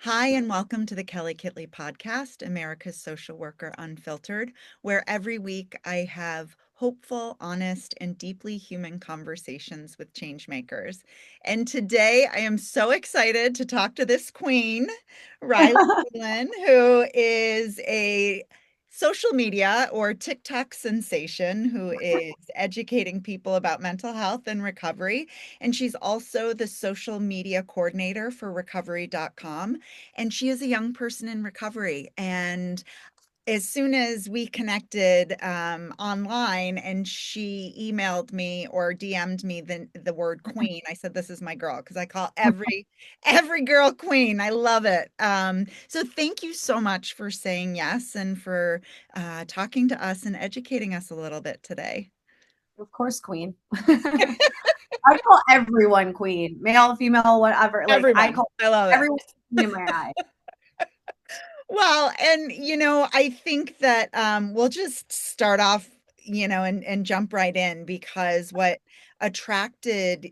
Hi, and welcome to the Kelly Kitley Podcast, America's Social Worker Unfiltered, where every week I have hopeful, honest, and deeply human conversations with change makers. And today I am so excited to talk to this queen, Riley Whelan, who is a social media or TikTok sensation who is educating people about mental health and recovery. And she's also the social media coordinator for recovery.com, and she is a young person in recovery. And as soon as we connected online and she emailed me or DM'd me the word queen, I said, this is my girl, because I call every girl queen. I love it. So thank you so much for saying yes and for talking to us and educating us a little bit today. Of course, queen. I call everyone queen, male, female, whatever. Like I Everyone. call I love it. everyone queen in my eye. Well, and I think that we'll just start off, and jump right in, because what attracted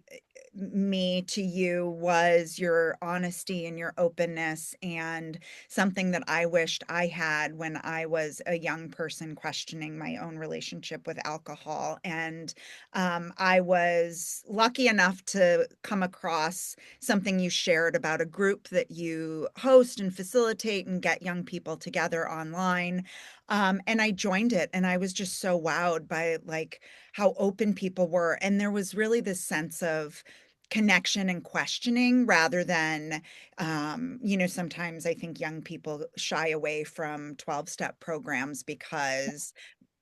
me to you was your honesty and your openness, and something that I wished I had when I was a young person questioning my own relationship with alcohol. And I was lucky enough to come across something you shared about a group that you host and facilitate and get young people together online. And I joined it, and I was just so wowed by like how open people were. And there was really this sense of connection and questioning rather than, sometimes I think young people shy away from 12-step programs because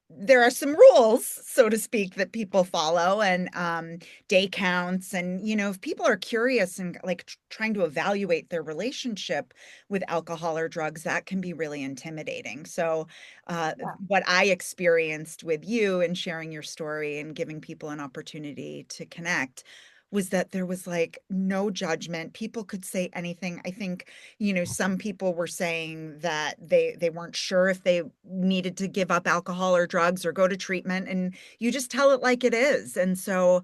there are some rules, so to speak, that people follow, and day counts. And, if people are curious and like trying to evaluate their relationship with alcohol or drugs, that can be really intimidating. So, Yeah. what I experienced with you and sharing your story and giving people an opportunity to connect was that there was like no judgment. People could say anything. I think, some people were saying that they weren't sure if they needed to give up alcohol or drugs or go to treatment, and you just tell it like it is. And so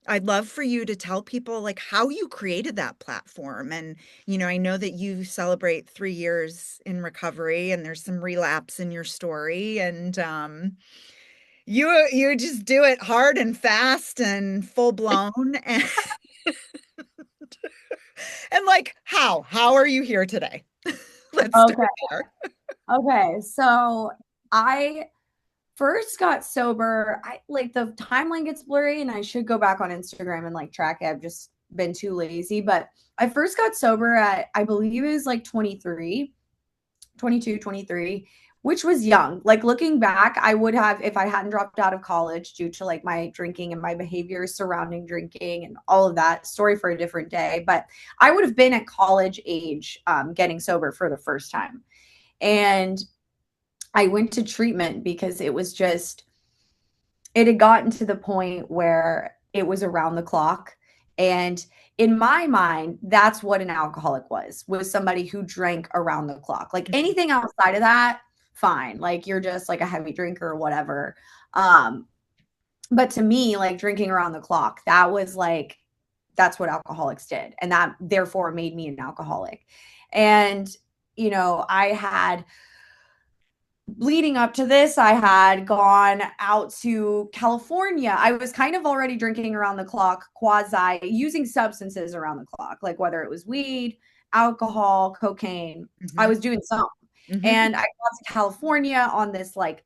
I'd love for you to tell people like how you created that platform. And I know that you celebrate 3 years in recovery, and there's some relapse in your story. And you just do it hard and fast and full blown. And like, how are you here today? Let's start Okay. there. Okay. So I first got sober. I like the timeline gets blurry and I should go back on Instagram and like track it. I've just been too lazy. But I first got sober at I believe it was like 23, 22, 23, which was young. Like looking back, I would have, if I hadn't dropped out of college due to like my drinking and my behaviors surrounding drinking and all of that, story for a different day. But I would have been at college age getting sober for the first time. And I went to treatment because it was just, it had gotten to the point where it was around the clock. And in my mind, that's what an alcoholic was somebody who drank around the clock. Like anything outside of that, fine. Like you're just like a heavy drinker or whatever. Um, but to me, like drinking around the clock, that was like, that's what alcoholics did. And that therefore made me an alcoholic. And, I had leading up to this, I had gone out to California. I was kind of already drinking around the clock, quasi using substances around the clock, like whether it was weed, alcohol, cocaine. I Mhm, was doing some. mhm. And I got to California on this like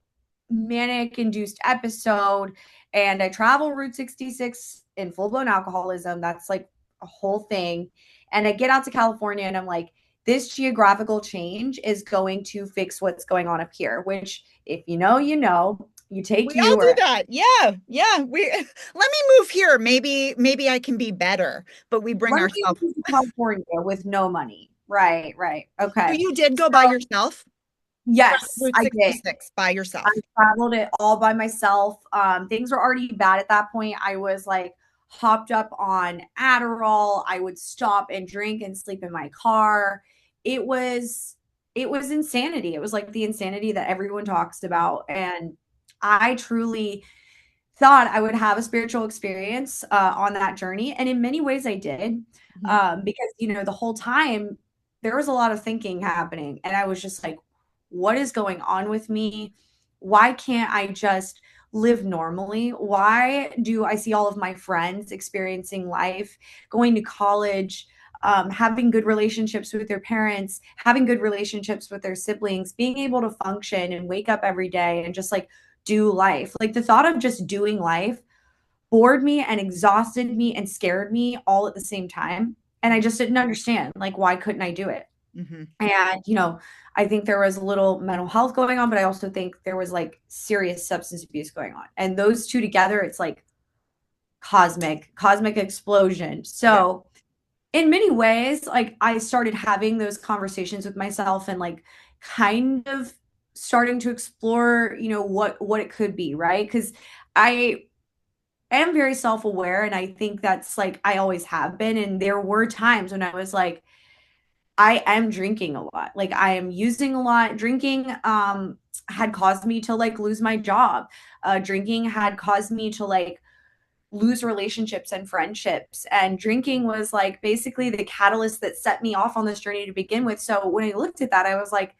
manic induced episode. And I travel Route 66 in full blown alcoholism. That's like a whole thing. And I get out to California and I'm like, this geographical change is going to fix what's going on up here, which if you know, you take We all you do or that. Yeah, yeah. We let me move here. Maybe I can be better, but we bring let me ourselves. move to California with no money. Right, right. So Okay. you did go by So yourself? yes, Route I did. 66 by I yourself. traveled it all by myself. Things were already bad at that point. I was like hopped up on Adderall. I would stop and drink and sleep in my car. It was it was insanity. It was like the insanity that everyone talks about. And I truly thought I would have a spiritual experience on that journey. And in many ways I did. Mhm. Because the whole time there was a lot of thinking happening. And I was just like, what is going on with me? Why can't I just live normally? Why do I see all of my friends experiencing life, going to college, having good relationships with their parents, having good relationships with their siblings, being able to function and wake up every day and just like do life? Like the thought of just doing life bored me and exhausted me and scared me all at the same time. And I just didn't understand, like, why couldn't I do it? Mm-hmm. And, I think there was a little mental health going on, but I also think there was like serious substance abuse going on. And those two together, it's like cosmic explosion. Yeah. So, in many ways, like I started having those conversations with myself and like kind of starting to explore, what it could be, right? Because I am very self-aware and I think that's like I always have been. And there were times when I was like, I am drinking a lot. Like I am using a lot. Drinking had caused me to like lose my job. Drinking had caused me to like lose relationships and friendships. And drinking was like basically the catalyst that set me off on this journey to begin with. So when I looked at that, I was like,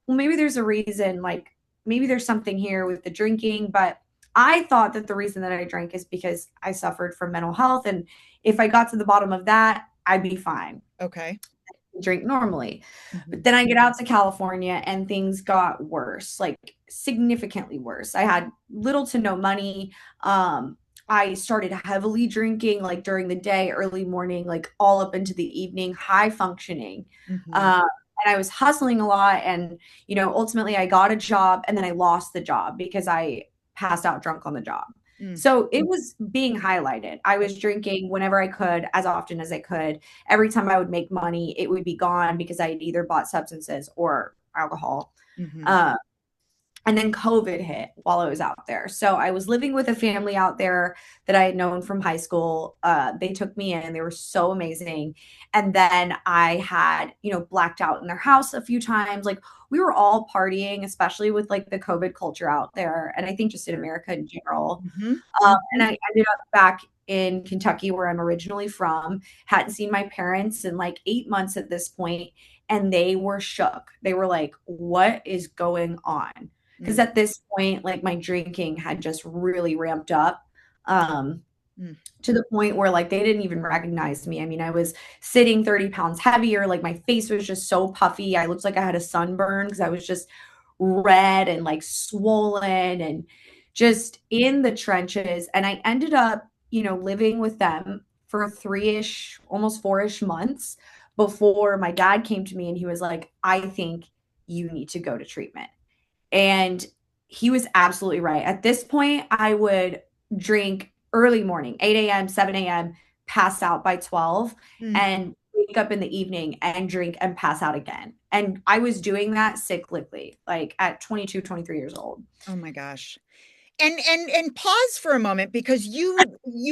well, maybe there's a reason. Like maybe there's something here with the drinking. But I thought that the reason that I drank is because I suffered from mental health. And if I got to the bottom of that, I'd be fine, Okay. drink normally. Mm-hmm. But then I get out to California and things got worse, like significantly worse. I had little to no money. I started heavily drinking like during the day, early morning, like all up into the evening, high functioning. Mm-hmm. Um, and I was hustling a lot. And, ultimately I got a job and then I lost the job because I passed out drunk on the job. Mm. So it was being highlighted. I was drinking whenever I could, as often as I could. Every time I would make money, it would be gone because I had either bought substances or alcohol. Mm-hmm. Uh, and then COVID hit while I was out there. So I was living with a family out there that I had known from high school. They took me in, they were so amazing. And then I had, blacked out in their house a few times. Like we were all partying, especially with like the COVID culture out there. And I think just in America in general. Mm-hmm. And Mm-hmm. I ended up back in Kentucky, where I'm originally from. Hadn't seen my parents in like 8 months at this point, and they were shook. They were like, "What is going on?" Because Mm. at this point, like my drinking had just really ramped up. Um, Mm. to the point where like they didn't even recognize me. I mean, I was sitting 30 pounds heavier, like my face was just so puffy. I looked like I had a sunburn because I was just red and like swollen and just in the trenches. And I ended up, living with them for 3-ish, almost 4-ish months before my dad came to me and he was like, I think you need to go to treatment. And he was absolutely right. At this point, I would drink early morning, 8 a.m., 7 a.m., pass out by 12, Mm. and wake up in the evening and drink and pass out again. And I was doing that cyclically, like at 22, 23 years old. Oh my gosh. And pause for a moment because you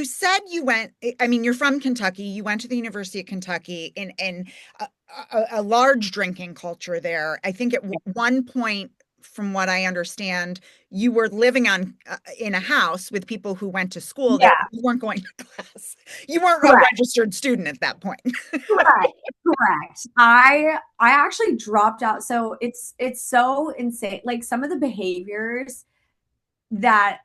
said you went, I mean, you're from Kentucky, you went to the University of Kentucky in a large drinking culture there. I think at one point, from what I understand, you were living on in a house with people who went to school there. Yeah, You weren't going to class. You weren't a correct. registered student at that point. Correct. Correct. I actually dropped out. So it's so insane. Like some of the behaviors that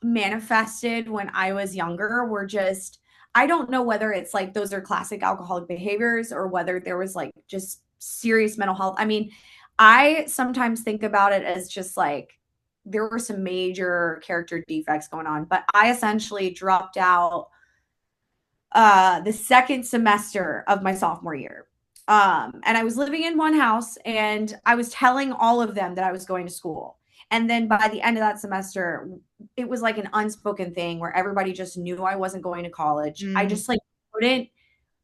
manifested when I was younger were just, I don't know whether it's like those are classic alcoholic behaviors or whether there was like just serious mental health. I mean, I sometimes think about it as just like there were some major character defects going on, but I essentially dropped out the second semester of my sophomore year. And I was living in one house and I was telling all of them that I was going to school. And then by the end of that semester, it was like an unspoken thing where everybody just knew I wasn't going to college. I Mm, just like couldn't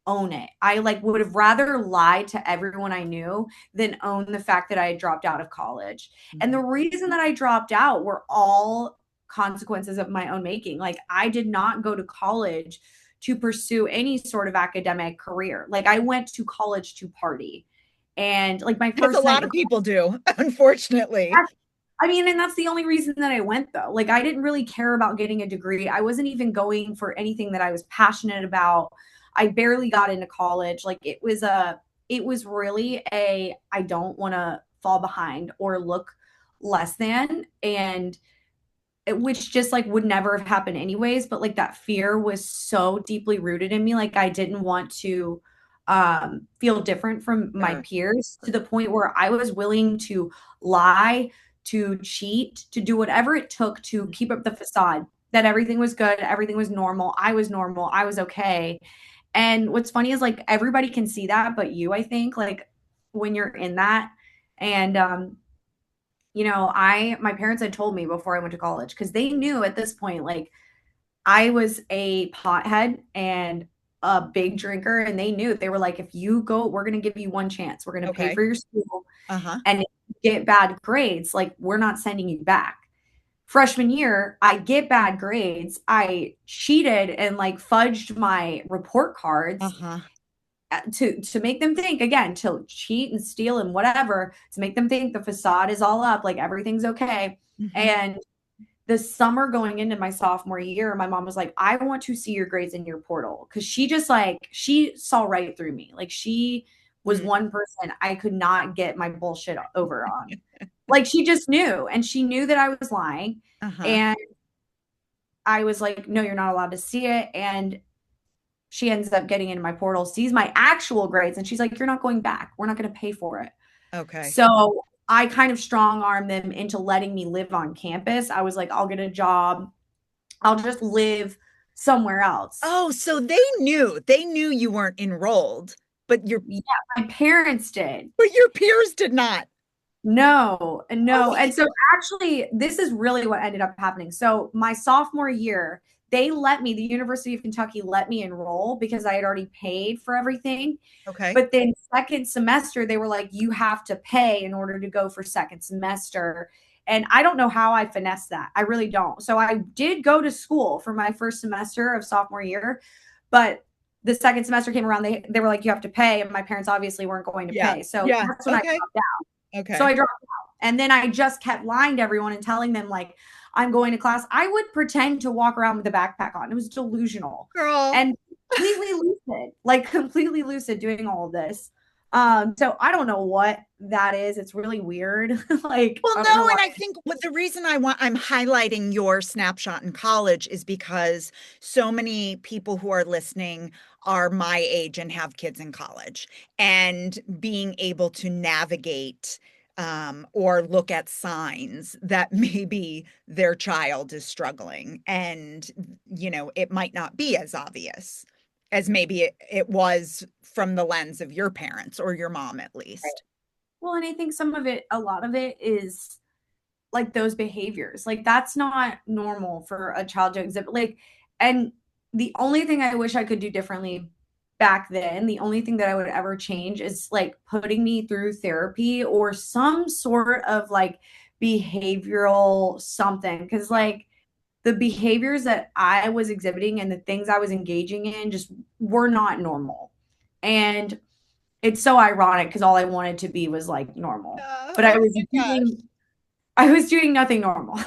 own it. I like would have rather lied to everyone I knew than own the fact that I had dropped out of college. And the mhm. reason that I dropped out were all consequences of my own making. Like I did not go to college to pursue any sort of academic career. Like I went to college to party. And like my As a first night lot in of people do, unfortunately. college, I mean, and that's the only reason that I went though. Like I didn't really care about getting a degree. I wasn't even going for anything that I was passionate about. I barely got into college. Like it was really a I don't want to fall behind or look less than, and which just like would never have happened anyways, but like that fear was so deeply rooted in me, like I didn't want to feel different from my Sure. peers to the point where I was willing to lie, to cheat, to do whatever it took to keep up the facade that everything was good, everything was normal, I was okay. And what's funny is like everybody can see that but you, I think, like when you're in that. And I my parents had told me before I went to college because they knew at this point, like I was a pothead and a big drinker, and they knew. They were like, if you go, we're gonna give you one chance. We're gonna pay Okay. for your school, Uh-huh. and if you get bad grades, like we're not sending you back. Freshman year, I get bad grades. I cheated and like fudged my report cards Uh-huh. to make them think again, to cheat and steal and whatever, to make them think the facade is all up, like everything's okay. Hmm. And the summer going into my sophomore year, my mom was like, I want to see your grades in your portal. Cause she just like, she saw right through me. Like she was Mm. one person I could not get my bullshit over on. Like she just knew. And she knew that I was lying. Uh-huh. And I was like, no, you're not allowed to see it. And she ends up getting into my portal, sees my actual grades, and she's like, you're not going back. We're not going to pay for it. Okay. So I kind of strong armed them into letting me live on campus. I was like, I'll get a job. I'll just live somewhere else. Oh, so they knew you weren't enrolled, but your Yeah, my parents did. but your peers did not. No, Oh, no. And so actually, this is really what ended up happening. So my sophomore year, the University of Kentucky let me enroll because I had already paid for everything. okay. But then second semester, they were like, you have to pay in order to go for second semester. And I don't know how I finessed that. I really don't. So I did go to school for my first semester of sophomore year, but the second semester came around, they were like, you have to pay. And my parents obviously weren't going to Yeah. pay. So Yeah. that's when I Okay. dropped out. So Okay. I dropped out. And then I just kept lying to everyone and telling them, like, I'm going to class. I would pretend to walk around with a backpack on. It was delusional Girl. and completely lucid, like completely lucid doing all of this. So I don't know what that is. It's really weird. Like, Well, I don't know no, why. and I think what the reason I'm highlighting your snapshot in college is because so many people who are listening are my age and have kids in college, and being able to navigate or look at signs that maybe their child is struggling, and it might not be as obvious as maybe it was from the lens of your parents or your mom at least. Well, and I think some of it, a lot of it is like those behaviors. Like that's not normal for a child to exhibit. Like, and the only thing I wish I could do differently back then, the only thing that I would ever change is like putting me through therapy or some sort of like behavioral something. Cause like the behaviors that I was exhibiting and the things I was engaging in just were not normal. And it's so ironic because all I wanted to be was like normal. But Oh my gosh. I was doing nothing normal.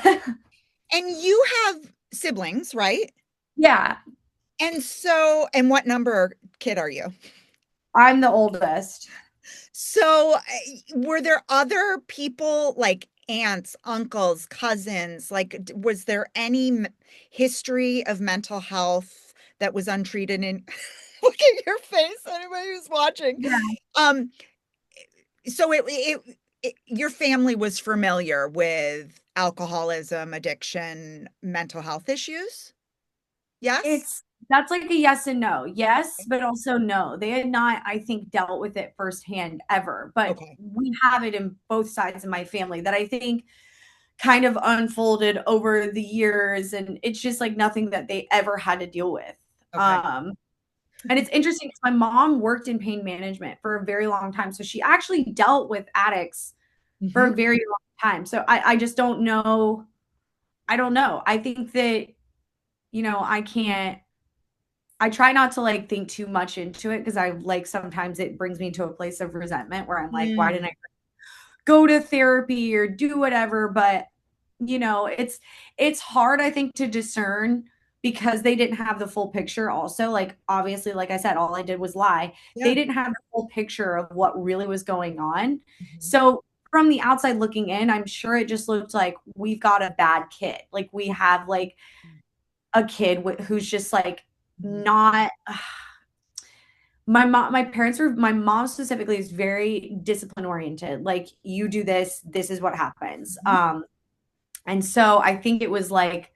And you have siblings, right? Yeah, And what number kid are you? I'm the oldest. So, were there other people like aunts, uncles, cousins? Like, was there any history of mental health that was untreated in look at your face, anybody who's watching. Yeah. Um, so your family was familiar with alcoholism, addiction, mental health issues? Yes? It's that's like a yes and no. Yes, but also no. They had not, I think, dealt with it firsthand ever. But Okay. we have it in both sides of my family that I think kind of unfolded over the years. And it's just like nothing that they ever had to deal with. Okay. Um, and it's interesting because my mom worked in pain management for a very long time. So she actually dealt with addicts for a Mhm. very long time. So I just don't know. I don't know. I think that, I can't I try not to like think too much into it because I like sometimes it brings me to a place of resentment where I'm like, why Mm. didn't I go to therapy or do whatever? But it's hard, I think, to discern because they didn't have the full picture also, like obviously, like I said, all I did was lie. They Yeah. didn't have the full picture of what really was going on. Mhm. So from the outside looking in, I'm sure it just looked like we've got a bad kid. Like we have like a kid who's just like Mhm. not my mom specifically is very discipline oriented. Like you do this, this is what happens. Mhm. And so I think it was like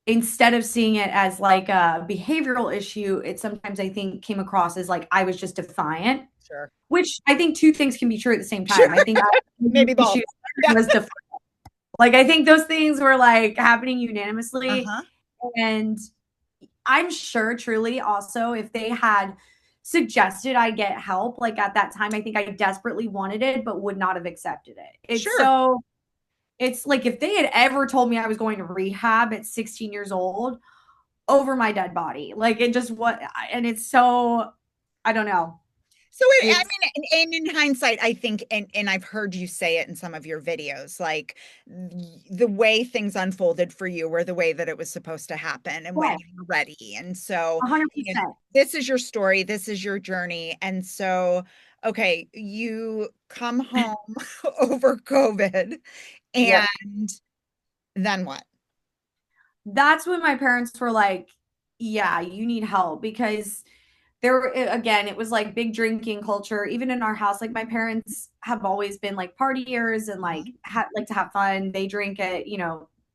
instead of seeing it as like a behavioral issue, it sometimes I think came across as like I was just defiant, Sure. which I think two things can be true at the same Sure. time. I think I Maybe both. issue Yeah. was defiant. Like I think those things were like happening unanimously. Uh-huh. And I'm sure truly also if they had suggested I get help, like at that time, I think I desperately wanted it, but would not have accepted it. Sure. It's like if they had ever told me I was going to rehab at 16 years old over my dead body, like it just what, and it's so, I don't know. So I It's mean, and in hindsight, I think, and I've heard you say it in some of your videos, like the way things unfolded for you were the way that it was supposed to happen and when yeah, you were ready. And so, you know, 100%. this is your story, this is your journey. And so, okay, you come home over COVID, Yep. and then what? That's when my parents were like, yeah, you need help because there were again it was like big drinking culture even in our house. Like my parents have always been like partiers and like Uh-huh. like to have fun. They drink it,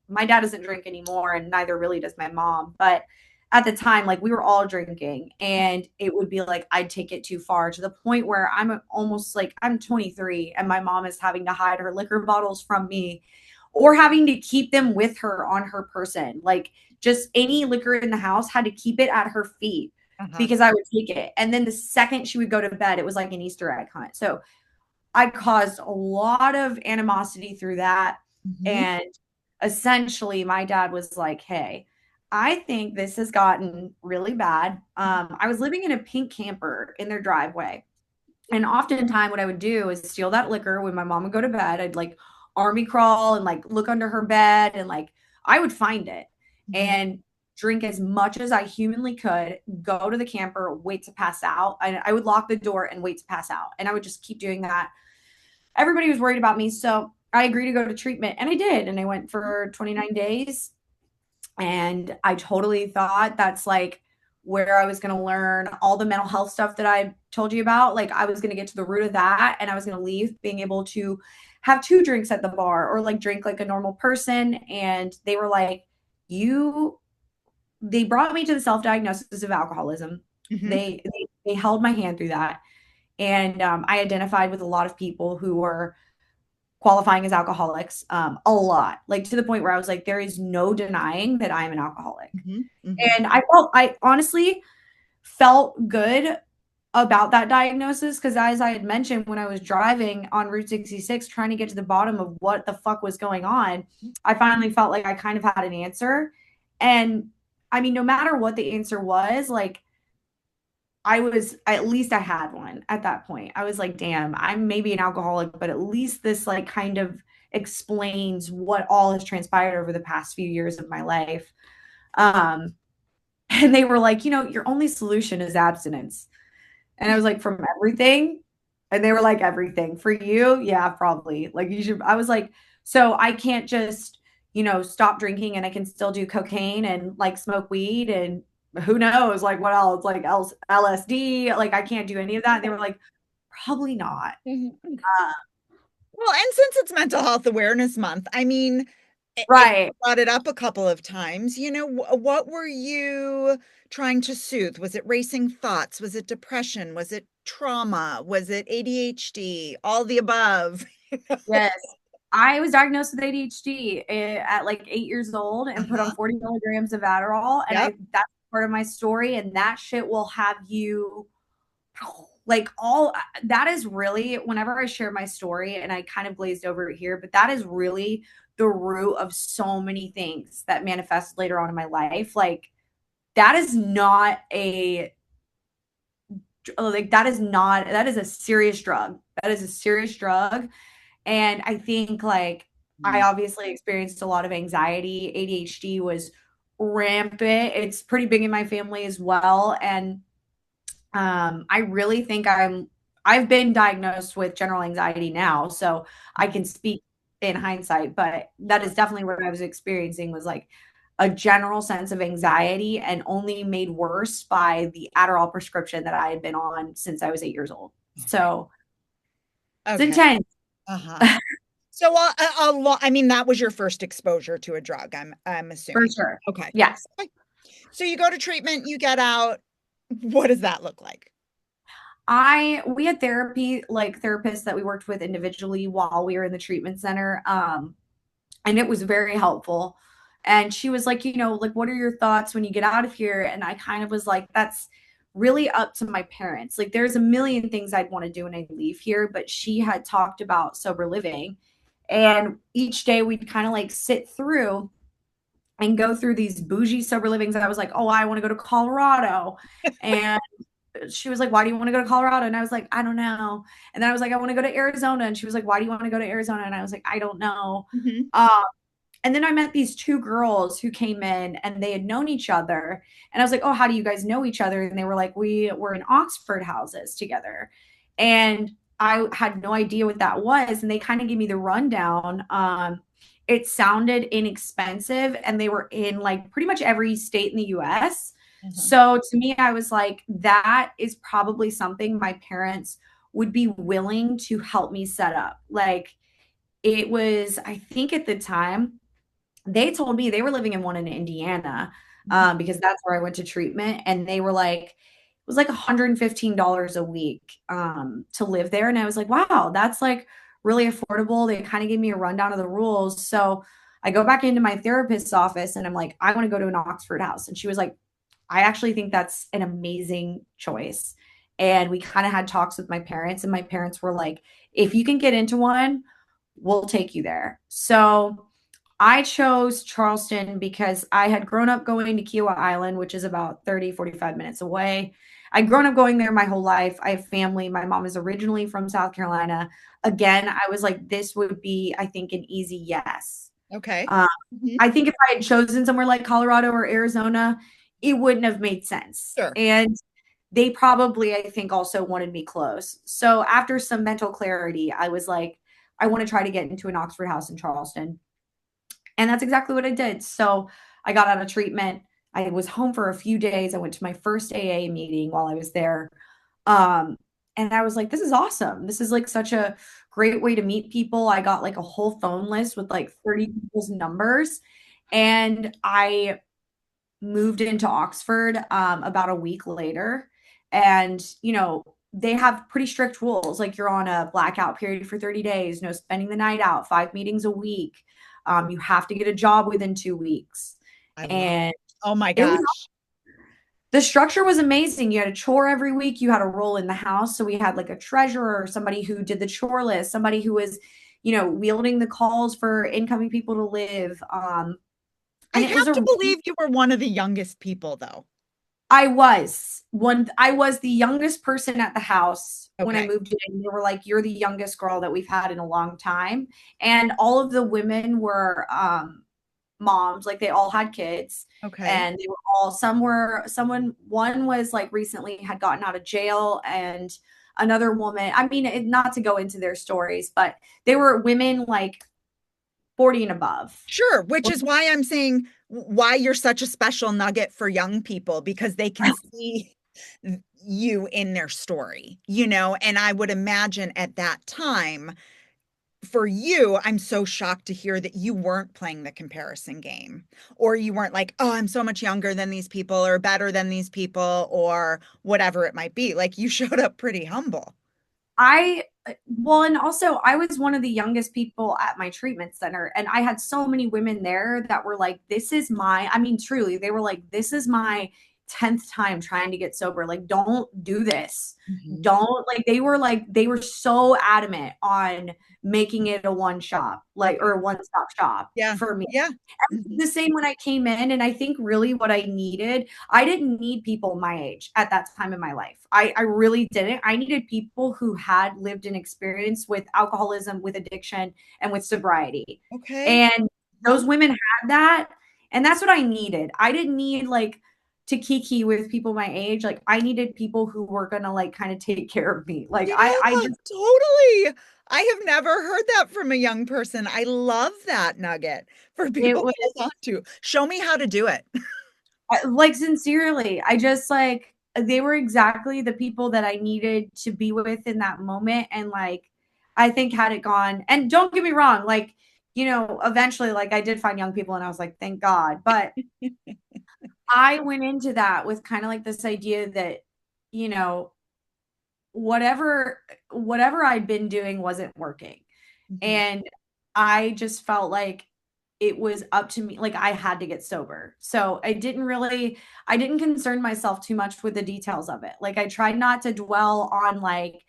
my dad doesn't drink anymore and neither really does my mom, but at the time like we were all drinking and it would be like I'd take it too far to the point where I'm almost like I'm 23 and my mom is having to hide her liquor bottles from me or having to keep them with her on her person. Like just any liquor in the house had to keep it at her feet Uh-huh. because I would take it. And then the second she would go to bed, it was like an Easter egg hunt. So I caused a lot of animosity through that. Hmm. And essentially, my dad was like, hey, I think this has gotten really bad. I was living in a pink camper in their driveway. And oftentimes, what I would do is steal that liquor when my mom would go to bed. I'd like army crawl and like look under her bed and like I would find it Hmm. and drink as much as I humanly could, go to the camper, wait to pass out. I would lock the door and wait to pass out. And I would just keep doing that. Everybody was worried about me. So I agreed to go to treatment and I did. And I went for 29 days and I totally thought that's like where I was going to learn all the mental health stuff that I told you about. Like I was going to get to the root of that and I was going to leave being able to have two drinks at the bar or like drink like a normal person. And they were like, you, they brought me to the self diagnosis of alcoholism. Hmm. They held my hand through that. And I identified with a lot of people who were qualifying as alcoholics, a lot, like to the point where I was like, there is no denying that I am an alcoholic. Hmm. Hmm. And I honestly felt good about that diagnosis because, as I had mentioned, when I was driving on Route 66 trying to get to the bottom of what the fuck was going on, I finally felt like I kind of had an answer. And I mean, no matter what the answer was, like at least I had one at that point. I was like, damn, I'm maybe an alcoholic, but at least this like kind of explains what all has transpired over the past few years of my life. Um, and they were like, your only solution is abstinence. And I was like, from everything? And they were like, everything. For you? Yeah, probably. Like you should. I was like, so I can't just, stop drinking and I can still do cocaine and like smoke weed and who knows, like what else? Like LSD. Like I can't do any of that. And they were like, probably not. Hmm. Uh, Well, and since it's Mental Health Awareness Month, I mean, and you right. brought it up a couple of times, what were you trying to soothe? Was it racing thoughts? Was it depression? Was it trauma? Was it ADHD? All the above? Yes. I was diagnosed with ADHD at like 8 years old and put on Uh-huh. 40 milligrams of Adderall. And Yep. that's part of my story. And that shit will have you like all that is really whenever I share my story and I kind of glazed over it here, but that is really the root of so many things that manifest later on in my life. Like that is not a that is a serious drug. That is a serious drug. And I think like I Mm. obviously experienced a lot of anxiety. ADHD was rampant. It's pretty big in my family as well. And I really think I've been diagnosed with general anxiety now, so I Mhm. can speak in hindsight, but that Sure. is definitely what I was experiencing was like a general sense of anxiety and only made worse by the Adderall prescription that I had been on since I was 8 years old. Okay. So it's Okay. intense. Uh-huh. So, I mean, that was your first exposure to a drug, I'm For assuming. sure. Okay. Yes. Okay. So you go to treatment, you get out. What does that look like? We had therapy, like therapists that we worked with individually while we were in the treatment center. And it was very helpful. And she was like, like, what are your thoughts when you get out of here? And I kind of was like, that's really up to my parents. Like, there's a million things I'd want to do when I leave here, but she had talked about sober living. And each day we'd kind of like sit through and go through these bougie sober livings. And I was like, oh, I want to go to Colorado. And she was like, why do you want to go to Colorado? And I was like, I don't know. And then I was like, I want to go to Arizona. And she was like, why do you want to go to Arizona? And I was like, I don't know. Hmm. Um, and then I met these two girls who came in and they had known each other. And I was like, oh, how do you guys know each other? And they were like, we were in Oxford houses together. And I had no idea what that was. And they kind of gave me the rundown. It sounded inexpensive and they were in like pretty much every state in the US. Hmm. So to me, I was like, that is probably something my parents would be willing to help me set up. Like, it was, I think at the time, they told me they were living in one in Indiana, because that's where I went to treatment, and they were like, it was like $115 a week to live there, and I was like, wow, that's like really affordable. They kind of gave me a rundown of the rules, so I go back into my therapist's office, and I'm like, I want to go to an Oxford house, and she was like, I actually think that's an amazing choice. And we kind of had talks with my parents, and my parents were like, if you can get into one, we'll take you there. So I chose Charleston because I had grown up going to Kiowa Island, which is about 30-45 minutes away. I'd grown up going there my whole life. I have family. My mom is originally from South Carolina. Again, I was like, this would be, I think, an easy yes. Okay. Um, Hmm. I think if I had chosen somewhere like Colorado or Arizona, it wouldn't have made sense. Sure. And they probably, I think, also wanted me close. So after some mental clarity, I was like, I want to try to get into an Oxford house in Charleston. And that's exactly what I did. So I got out of treatment. I was home for a few days. I went to my first AA meeting while I was there. Um, and I was like, this is awesome. This is like such a great way to meet people. I got like a whole phone list with like 30 people's numbers. And I moved into Oxford about a week later. And, they have pretty strict rules. Like, you're on a blackout period for 30 days, no spending the night out, 5 meetings a week. You have to get a job within 2 weeks. I love. And Oh my it was gosh. the structure was amazing. You had a chore every week, you had a role in the house. So we had like a treasurer, somebody who did the chore list, somebody who was, wielding the calls for incoming people to live. I And it was have a to believe you were one of the youngest people, though. I was the youngest person at the house when I Okay. moved in. They were like, "You're the youngest girl that we've had in a long time." And all of the women were moms, like they all had kids, Okay. and they were all one was like recently had gotten out of jail, and another woman, I mean, not to go into their stories, but they were women like 40 and above. Sure, which is why I'm saying why you're such a special nugget for young people because they can see you in their story, and I would imagine at that time for you, I'm so shocked to hear that you weren't playing the comparison game or you weren't like, oh, I'm so much younger than these people or better than these people or whatever it might be. Like you showed up pretty humble. I well, and also I was one of the youngest people at my treatment center, and I had so many women there that were like, this is I mean, truly, they were like, this is my 10th time trying to get sober. Like, don't do this. Mhm. Don't they were so adamant on making it a one shop, like, Okay. or one stop shop Yeah. for me. Yeah. Mhm. The same when I came in. And I think really what I didn't need people my age at that time in my life. I really didn't. I needed people who had lived an experience with alcoholism, with addiction, and with sobriety. Okay. And Huh? those women had that. And that's what I needed. I didn't need like to kiki with people my age. Like I needed people who were gonna like kind of take care of me. Like I just Totally. I have never heard that from a young person. I love that nugget for it people was to hold on to. Show me how to do it. like sincerely, I just like they were exactly the people that I needed to be with in that moment. And like I think had it gone, and don't get me wrong, like, eventually like I did find young people and I was like, thank God. But I went into that with kind of like this idea that, you know, whatever I'd been doing wasn't working. Mhm, And I just felt like it was up to me, like I had to get sober. So I didn't concern myself too much with the details of it. Like I tried not to dwell on like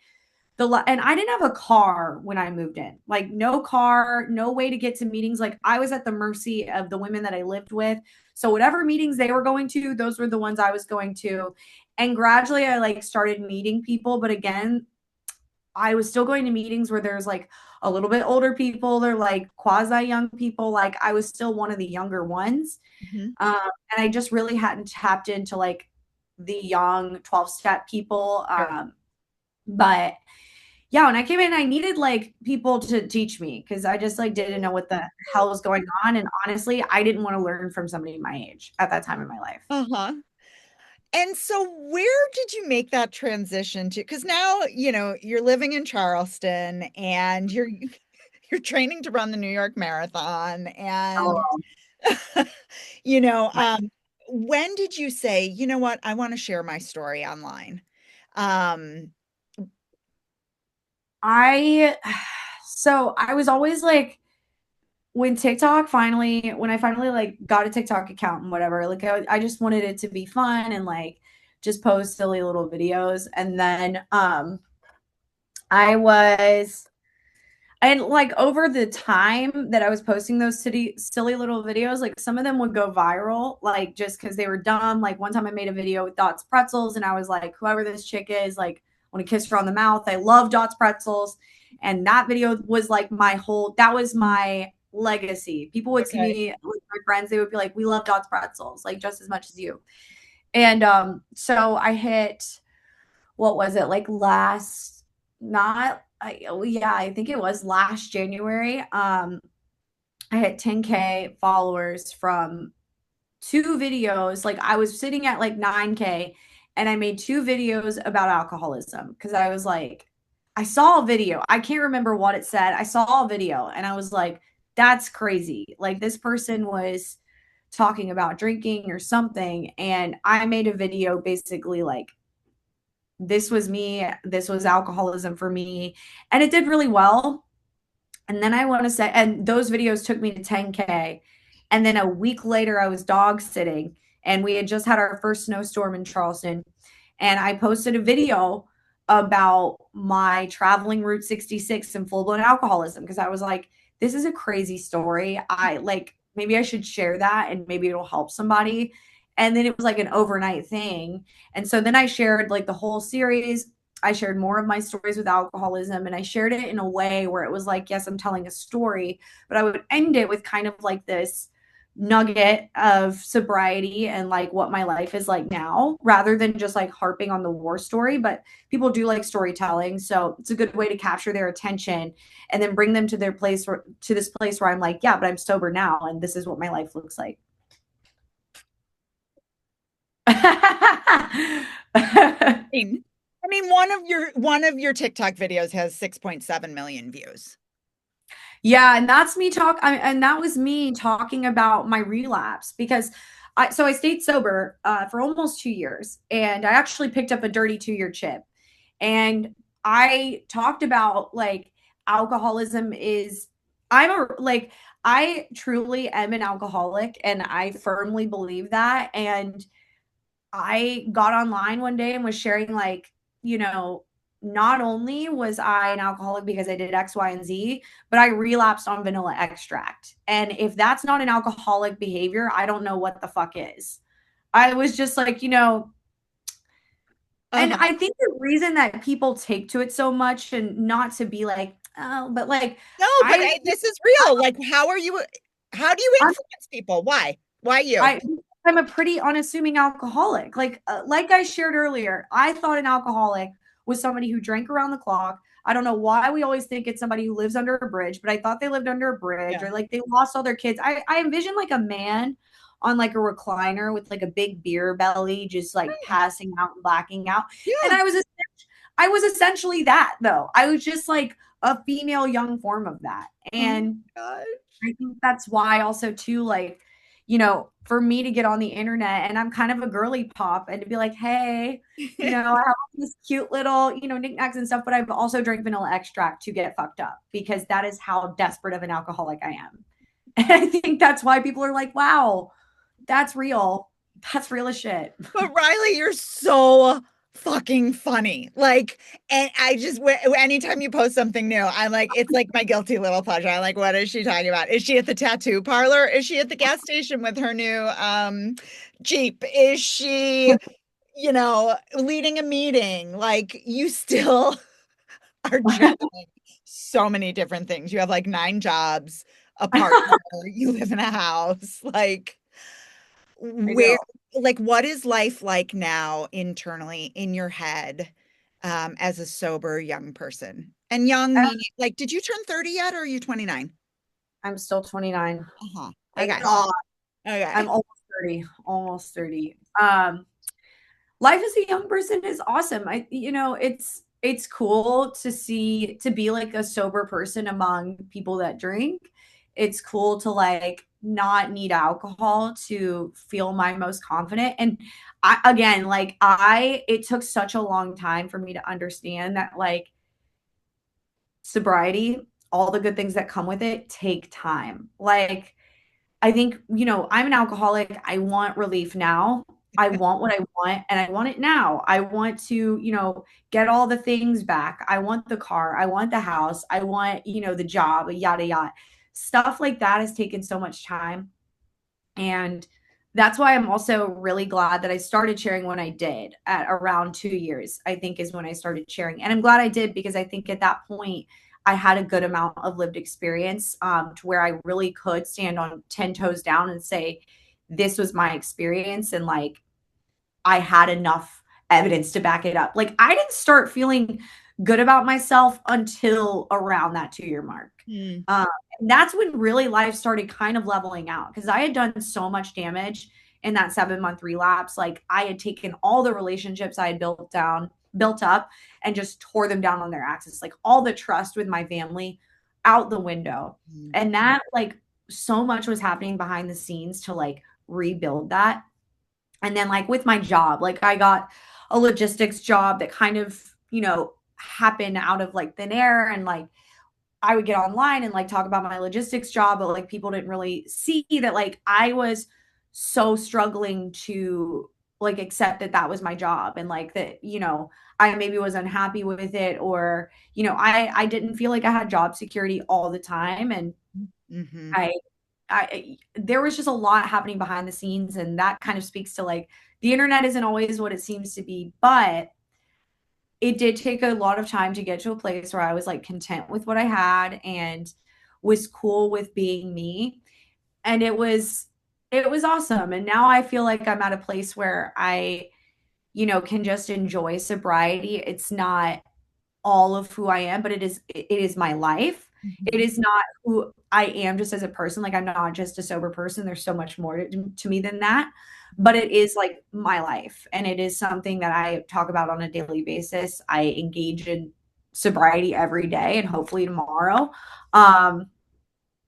and I didn't have a car when I moved in. Like no car, no way to get to meetings. Like I was at the mercy of the women that I lived with. So whatever meetings they were going to, those were the ones I was going to. And gradually I like started meeting people, but again, I was still going to meetings where there's like a little bit older people, they're like quasi young people. Like I was still one of the younger ones. mhm. And I just really hadn't tapped into like the young 12 step people. Sure. But yeah, when I came in, I needed like people to teach me because I just like didn't know what the hell was going on. And honestly, I didn't want to learn from somebody my age at that time in my life. Uh-huh. And so where did you make that transition to? Because now, you're living in Charleston and you're training to run the New York Marathon and Oh, you know, my, um, when did you say, you know what, I want to share my story online? Um, I, so I was always like, when I finally like got a TikTok account and whatever, like I just wanted it to be fun and like just post silly little videos. And then, I was And like over the time that I was posting those silly little videos, like some of them would go viral, like just because they were dumb. Like one time I made a video with Dots Pretzels, and I was like, whoever this chick is, like, I want to kiss her on the mouth. I love Dots Pretzels. And that video was like that was my legacy. People would see okay. me with my friends, they would be like, we love Dots Pretzels, like just as much as you. And so I hit, what was it, like last, not yeah, I think it was last January. I hit 10K followers from two videos. Like I was sitting at like 9K and I made two videos about alcoholism because I was like, I saw a video. I can't remember what it said. I saw a video and I was like, that's crazy. Like this person was talking about drinking or something. And I made a video basically like, this was me, this was alcoholism for me. And it did really well. And then I want to say, and those videos took me to 10K. And then a week later, I was dog sitting and we had just had our first snowstorm in Charleston. And I posted a video about my traveling Route 66 and full blown alcoholism because I was like, this is a crazy story. I like, maybe I should share that and maybe it'll help somebody. And then it was like an overnight thing. And so then I shared like the whole series. I shared more of my stories with alcoholism and I shared it in a way where it was like, yes, I'm telling a story, but I would end it with kind of like this nugget of sobriety and like what my life is like now rather than just like harping on the war story. But people do like storytelling. So it's a good way to capture their attention and then bring them to this place where I'm like, yeah, but I'm sober now and this is what my life looks like. One of your TikTok videos has 6.7 million views. Yeah, and and that was me talking about my relapse because I stayed sober for almost 2 years, and I actually picked up a dirty 2 year chip, and I talked about like alcoholism is I'm a like I truly am an alcoholic, and I firmly believe that, and I got online one day and was sharing like, not only was I an alcoholic because I did X, Y, and Z, but I relapsed on vanilla extract. And if that's not an alcoholic behavior, I don't know what the fuck is. I was just like, and Uh-huh. I think the reason that people take to it so much and not to be like, oh, but like No, but I this is real. Like, how do you I'm influence people? Why? Why you? I I'm a pretty unassuming alcoholic. Like I shared earlier, I thought an alcoholic was somebody who drank around the clock. I don't know why we always think it's somebody who lives under a bridge, but I thought they lived under a bridge Yeah. or like they lost all their kids. I envision like a man on like a recliner with like a big beer belly, just like Yeah. passing out and blacking out. And Yeah. I was essentially that though. I was just like a female young form of that. Oh my And God. I think that's why also too, like, for me to get on the internet and I'm kind of a girly pop and to be like, hey, I have this cute little, knickknacks and stuff, but I've also drank vanilla extract to get fucked up because that is how desperate of an alcoholic I am. And I think that's why people are like, wow, that's real. That's real as shit. But Riley, you're so fucking funny. Like, and anytime you post something new, I'm like, it's like my guilty little pleasure. I'm like, what is she talking about? Is she at the tattoo parlor? Is she at the gas station with her new Jeep? Is she, leading a meeting? Like, you still are juggling so many different things. You have like 9 jobs, a partner, you live in a house. Like, I where, do. like, what is life like now internally in your head, as a sober young person? And young meaning, like, did you turn 30 yet, or are you 29? I'm still 29. Uh-huh. Thank Okay. God. I'm Okay. almost 30. Almost 30. Life as a young person is awesome. It's cool to be like a sober person among people that drink. It's cool to like not need alcohol to feel my most confident. And I again, like I it took such a long time for me to understand that like sobriety, all the good things that come with it take time. Like I think, I'm an alcoholic. I want relief now. I want what I want and I want it now. I want to, get all the things back. I want the car. I want the house. I want, the job, yada, yada. Stuff like that has taken so much time. And that's why I'm also really glad that I started sharing when I did at around 2 years, I think is when I started sharing. And I'm glad I did because I think at that point, I had a good amount of lived experience to where I really could stand on 10 toes down and say, this was my experience. And like, I had enough evidence to back it up. Like, I didn't start feeling good about myself until around that 2 year mark. Hmm. Um, and that's when really life started kind of leveling out because I had done so much damage in that 7 month relapse. Like, I had taken all the relationships I had built up, and just tore them down on their axis. Like, all the trust with my family out the window. Hmm. And that, like, so much was happening behind the scenes to like rebuild that. And then like with my job, like I got a logistics job that kind of, happened out of like thin air. And like I would get online and like talk about my logistics job, but like people didn't really see that like I was so struggling to like accept that that was my job and like that, I maybe was unhappy with it, or, I didn't feel like I had job security all the time. And Hmm. I there was just a lot happening behind the scenes, and that kind of speaks to like the internet isn't always what it seems to be, but it did take a lot of time to get to a place where I was like content with what I had and was cool with being me. And it was awesome. And now I feel like I'm at a place where I, can just enjoy sobriety. It's not all of who I am, but it is my life. It Hmm. is not who I am just as a person. Like I'm not just a sober person. There's so much more to me than that. But it is like my life, and it is something that I talk about on a daily basis. I engage in sobriety every day, and hopefully tomorrow. Um,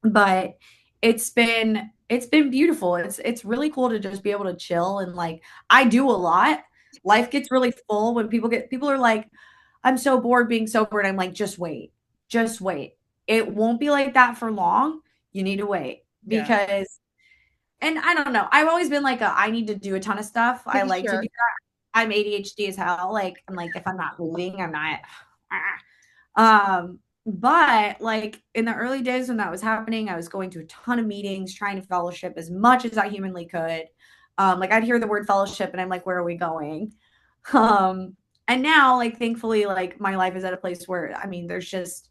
but it's been beautiful. It's really cool to just be able to chill and like I do a lot. Life gets really full when people are like, I'm so bored being sober. And I'm like, just wait. Just wait. It won't be like that for long. You need to wait Yeah. because and I don't know. I've always been like I need to do a ton of stuff. I like to do Sure. that. I'm ADHD as hell. Like I'm like if I'm not moving, I'm not but like in the early days when that was happening, I was going to a ton of meetings, trying to fellowship as much as I humanly could. Like I'd hear the word fellowship and I'm like, where are we going? Um, and now, like, thankfully, like my life is at a place where I mean, there's just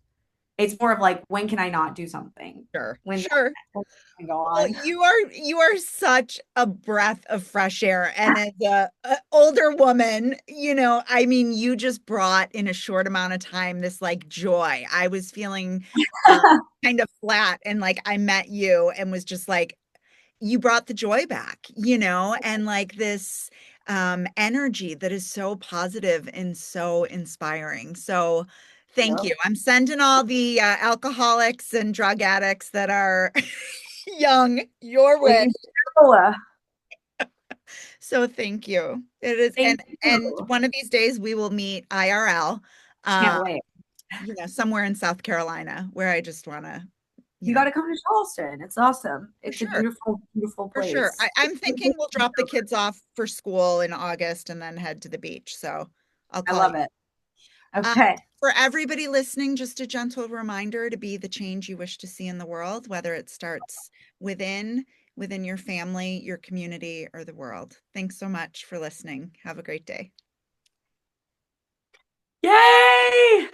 It's more of like, when can I not do something? Sure, When sure. can go Well, on? you are such a breath of fresh air, and as a older woman, I mean, you just brought in a short amount of time this like joy. I was feeling uh, kind of flat, and like I met you and was just like, you brought the joy back, and like this energy that is so positive and so inspiring. So thank you. You. I'm sending all the alcoholics and drug addicts that are young your way. Please do. So thank you. It is, and Thank and you. one of these days we will meet IRL, uh, Can't wait. somewhere in South Carolina where I just want to, You got to come to Charleston. It's awesome. for It's a sure. beautiful, beautiful For sure. place. I'm thinking we'll drop the kids off for school in August and then head to the beach. So I'll I call you. love it. Um, Okay. for everybody listening, just a gentle reminder to be the change you wish to see in the world, whether it starts within your family, your community, or the world. Thanks so much for listening. Have a great day. Yay!